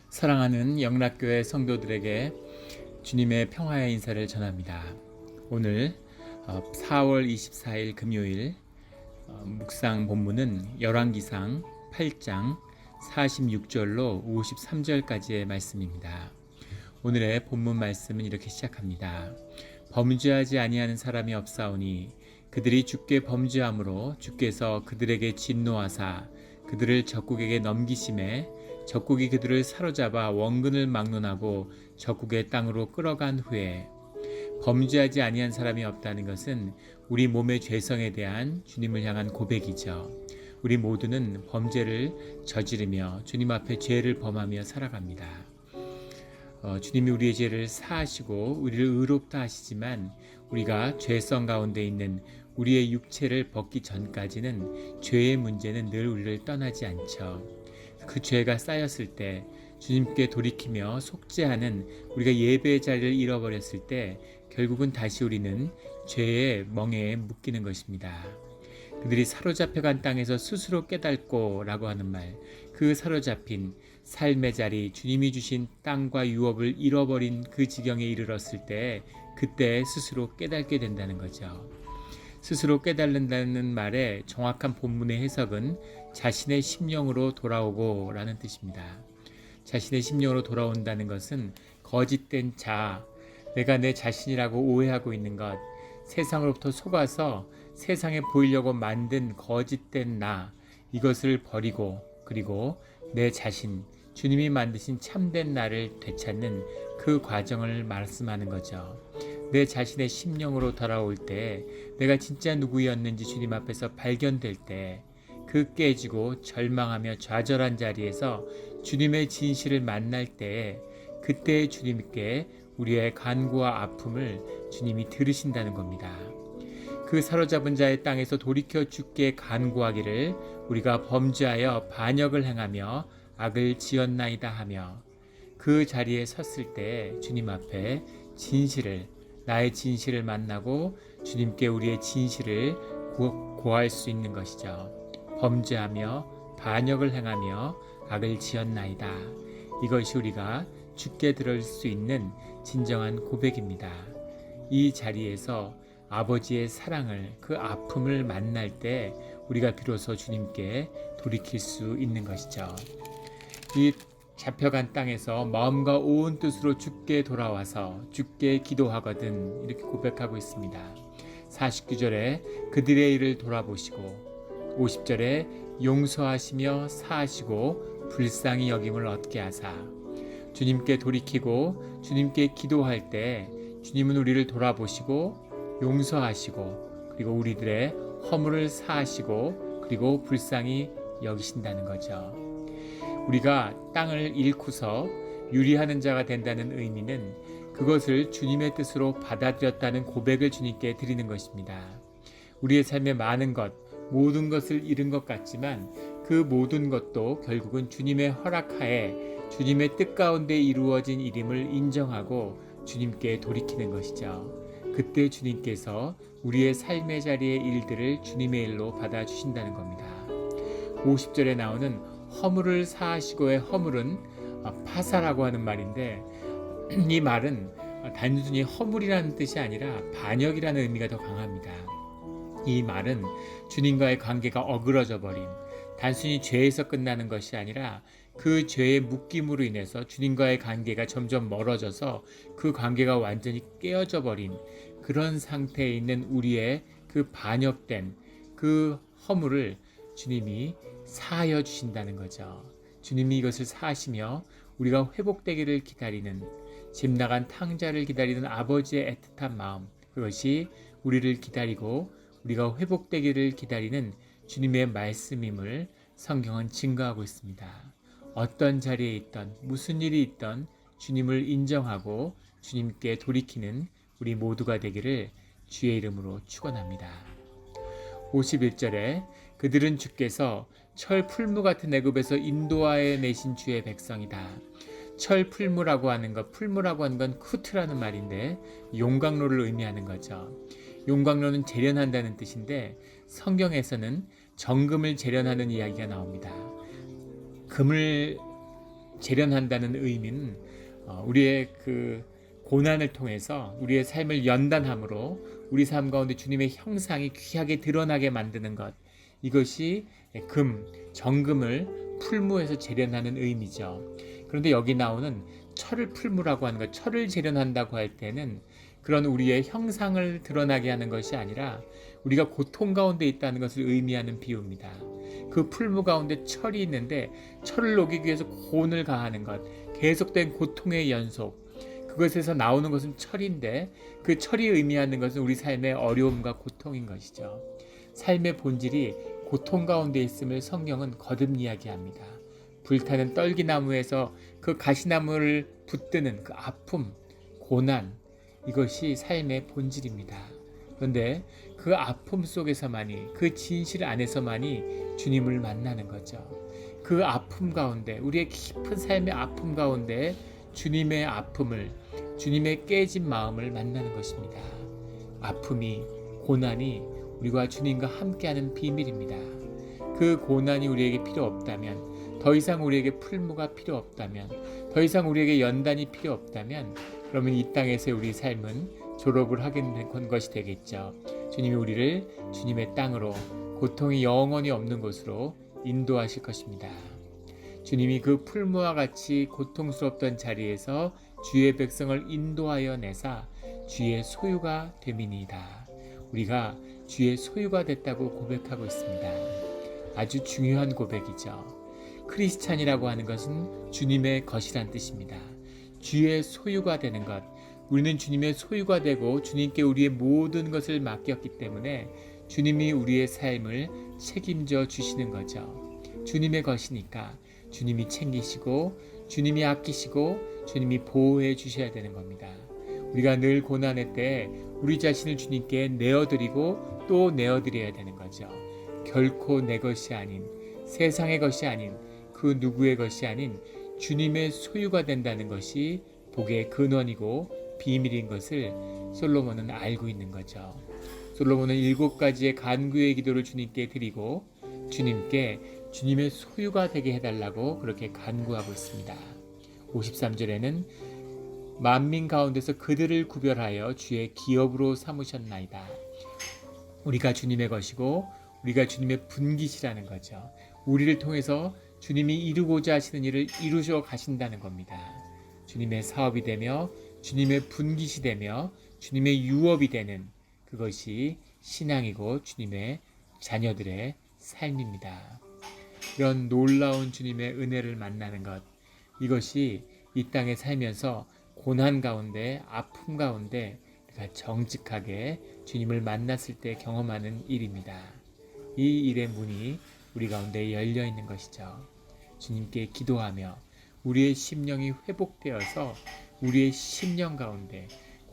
사랑하는 영락교회 성도들에게 주님의 평화의 인사를 전합니다. 오늘 4월 24일 금요일 묵상 본문은 열왕기상 8장 46절로 53절까지의 말씀입니다. 오늘의 본문 말씀은 이렇게 시작합니다. 범죄하지 아니하는 사람이 없사오니 그들이 주께 범죄함으로 주께서 그들에게 진노하사 그들을 적국에게 넘기심에 적국이 그들을 사로잡아 원근을 막론하고 적국의 땅으로 끌어간 후에 범죄하지 아니한 사람이 없다는 것은 우리 몸의 죄성에 대한 주님을 향한 고백이죠. 우리 모두는 범죄를 저지르며 주님 앞에 죄를 범하며 살아갑니다. 주님이 우리의 죄를 사하시고 우리를 의롭다 하시지만 우리가 죄성 가운데 있는 우리의 육체를 벗기 전까지는 죄의 문제는 늘 우리를 떠나지 않죠. 그 죄가 쌓였을 때 주님께 돌이키며 속죄하는 우리가 예배의 자리를 잃어버렸을 때 결국은 다시 우리는 죄의 멍에에 묶이는 것입니다. 그들이 사로잡혀간 땅에서 스스로 깨닫고 라고 하는 말, 그 사로잡힌 삶의 자리, 주님이 주신 땅과 유업을 잃어버린 그 지경에 이르렀을 때 그때 스스로 깨닫게 된다는 거죠. 스스로 깨달는다는 말의 정확한 본문의 해석은 자신의 심령으로 돌아오고 라는 뜻입니다. 자신의 심령으로 돌아온다는 것은 거짓된 자, 내가 내 자신이라고 오해하고 있는 것, 세상으로부터 속아서 세상에 보이려고 만든 거짓된 나, 이것을 버리고 그리고 내 자신, 주님이 만드신 참된 나를 되찾는 그 과정을 말씀하는 거죠. 내 자신의 심령으로 돌아올 때 내가 진짜 누구였는지 주님 앞에서 발견될 때 그 깨지고 절망하며 좌절한 자리에서 주님의 진실을 만날 때 그때 주님께 우리의 간구와 아픔을 주님이 들으신다는 겁니다. 그 사로잡은 자의 땅에서 돌이켜 주께 간구하기를 우리가 범죄하여 반역을 행하며 악을 지었나이다 하며 그 자리에 섰을 때 주님 앞에 나의 진실을 만나고 주님께 우리의 진실을 고할 수 있는 것이죠. 범죄하며 반역을 행하며 악을 지었나이다. 이것이 우리가 주께 들을 수 있는 진정한 고백입니다. 이 자리에서 아버지의 사랑을, 그 아픔을 만날 때 우리가 비로소 주님께 돌이킬 수 있는 것이죠. 이 잡혀간 땅에서 마음과 온 뜻으로 주께 돌아와서 주께 기도하거든 이렇게 고백하고 있습니다. 49절에 그들의 일을 돌아보시고 50절에 용서하시며 사하시고 불쌍히 여김을 얻게 하사 주님께 돌이키고 주님께 기도할 때 주님은 우리를 돌아보시고 용서하시고 그리고 우리들의 허물을 사하시고 그리고 불쌍히 여기신다는 거죠. 우리가 땅을 잃고서 유리하는 자가 된다는 의미는 그것을 주님의 뜻으로 받아들였다는 고백을 주님께 드리는 것입니다. 우리의 삶의 많은 것, 모든 것을 잃은 것 같지만 그 모든 것도 결국은 주님의 허락하에 주님의 뜻 가운데 이루어진 일임을 인정하고 주님께 돌이키는 것이죠. 그때 주님께서 우리의 삶의 자리의 일들을 주님의 일로 받아주신다는 겁니다. 50절에 나오는 허물을 사하시고의 허물은 파사라고 하는 말인데 이 말은 단순히 허물이라는 뜻이 아니라 반역이라는 의미가 더 강합니다. 이 말은 주님과의 관계가 어그러져 버린 단순히 죄에서 끝나는 것이 아니라 그 죄의 묶임으로 인해서 주님과의 관계가 점점 멀어져서 그 관계가 완전히 깨어져 버린 그런 상태에 있는 우리의 그 반역된 그 허물을 주님이 사하여 주신다는 거죠. 주님이 이것을 사하시며 우리가 회복되기를 기다리는 집 나간 탕자를 기다리는 아버지의 애틋한 마음, 그것이 우리를 기다리고 우리가 회복되기를 기다리는 주님의 말씀임을 성경은 증거하고 있습니다. 어떤 자리에 있던 무슨 일이 있던 주님을 인정하고 주님께 돌이키는 우리 모두가 되기를 주의 이름으로 축원합니다. 51절에 그들은 주께서 철 풀무 같은 애굽에서 인도하여 내신 주의 백성이다. 철 풀무라고 하는 것, 풀무라고 하는 건 쿠트라는 말인데 용광로를 의미하는 거죠. 용광로는 재련한다는 뜻인데 성경에서는 정금을 재련하는 이야기가 나옵니다. 금을 재련한다는 의미는 우리의 그 고난을 통해서 우리의 삶을 연단함으로 우리 삶 가운데 주님의 형상이 귀하게 드러나게 만드는 것, 이것이 정금을 풀무에서 재련하는 의미죠. 그런데 여기 나오는 철을 풀무라고 하는 것, 철을 재련한다고 할 때는 그런 우리의 형상을 드러나게 하는 것이 아니라 우리가 고통 가운데 있다는 것을 의미하는 비유입니다. 그 풀무 가운데 철이 있는데 철을 녹이기 위해서 고온을 가하는 것, 계속된 고통의 연속, 그것에서 나오는 것은 철인데 그 철이 의미하는 것은 우리 삶의 어려움과 고통인 것이죠. 삶의 본질이 고통 가운데 있음을 성경은 거듭 이야기합니다. 불타는 떨기나무에서 그 가시나무를 붙드는 그 아픔, 고난, 이것이 삶의 본질입니다. 그런데 그 아픔 속에서만이, 그 진실 안에서만이 주님을 만나는 거죠. 그 아픔 가운데, 우리의 깊은 삶의 아픔 가운데 주님의 아픔을, 주님의 깨진 마음을 만나는 것입니다. 아픔이, 고난이 우리가 주님과 함께하는 비밀입니다. 그 고난이 우리에게 필요 없다면, 더 이상 우리에게 풀무가 필요 없다면, 더 이상 우리에게 연단이 필요 없다면, 그러면 이 땅에서 우리 삶은 졸업을 하게 된 것이 되겠죠. 주님이 우리를 주님의 땅으로, 고통이 영원히 없는 곳으로 인도하실 것입니다. 주님이 그 풀무와 같이 고통스럽던 자리에서 주의 백성을 인도하여 내사 주의 소유가 됨이니이다. 우리가 주의 소유가 됐다고 고백하고 있습니다. 아주 중요한 고백이죠. 크리스찬이라고 하는 것은 주님의 것이란 뜻입니다. 주의 소유가 되는 것, 우리는 주님의 소유가 되고 주님께 우리의 모든 것을 맡겼기 때문에 주님이 우리의 삶을 책임져 주시는 거죠. 주님의 것이니까 주님이 챙기시고 주님이 아끼시고 주님이 보호해 주셔야 되는 겁니다. 우리가 늘 고난의 때 우리 자신을 주님께 내어드리고 또 내어드려야 되는 거죠. 결코 내 것이 아닌, 세상의 것이 아닌, 그 누구의 것이 아닌 주님의 소유가 된다는 것이 복의 근원이고 비밀인 것을 솔로몬은 알고 있는 거죠. 솔로몬은 7가지의 간구의 기도를 주님께 드리고 주님께 주님의 소유가 되게 해달라고 그렇게 간구하고 있습니다. 53절에는 만민 가운데서 그들을 구별하여 주의 기업으로 삼으셨나이다. 우리가 주님의 것이고 우리가 주님의 분깃이라는 거죠. 우리를 통해서 주님이 이루고자 하시는 일을 이루셔 가신다는 겁니다. 주님의 사업이 되며 주님의 분깃이 되며 주님의 유업이 되는 그것이 신앙이고 주님의 자녀들의 삶입니다. 이런 놀라운 주님의 은혜를 만나는 것, 이것이 이 땅에 살면서 고난 가운데, 아픔 가운데 우리가 정직하게 주님을 만났을 때 경험하는 일입니다. 이 일의 문이 우리 가운데 열려 있는 것이죠. 주님께 기도하며 우리의 심령이 회복되어서 우리의 심령 가운데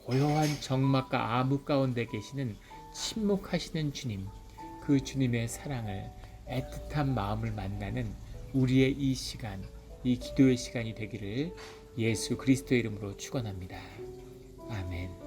고요한 적막과 암흑 가운데 계시는 침묵하시는 주님, 그 주님의 사랑을, 애틋한 마음을 만나는 우리의 이 시간, 이 기도의 시간이 되기를 예수 그리스도의 이름으로 축원합니다. 아멘.